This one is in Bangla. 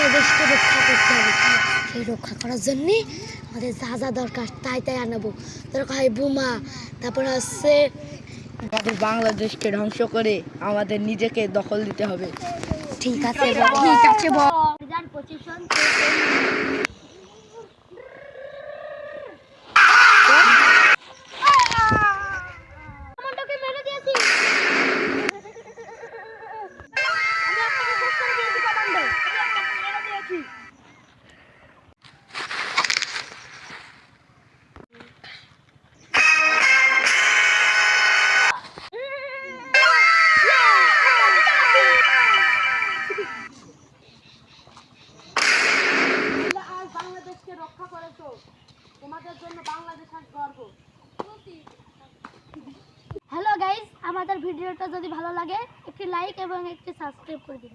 বাংলাদেশকে রক্ষা করতে হবে। সেই রক্ষা করার জন্যে আমাদের যা যা দরকার তাই তাই আনাবো। দরকার হয় বোমা, তারপর হচ্ছে আমাদের বাংলাদেশকে ধ্বংস করে আমাদের নিজেকে দখল দিতে হবে। ঠিক আছে ঠিক আছে বল। বাংলাদেশকে রক্ষা করেছো, তোমাদের জন্য বাংলাদেশ আজ গর্ব। হ্যালো গাইস, আমাদের ভিডিওটা যদি ভালো লাগে একটি লাইক এবং একটি সাবস্ক্রাইব করে দিন।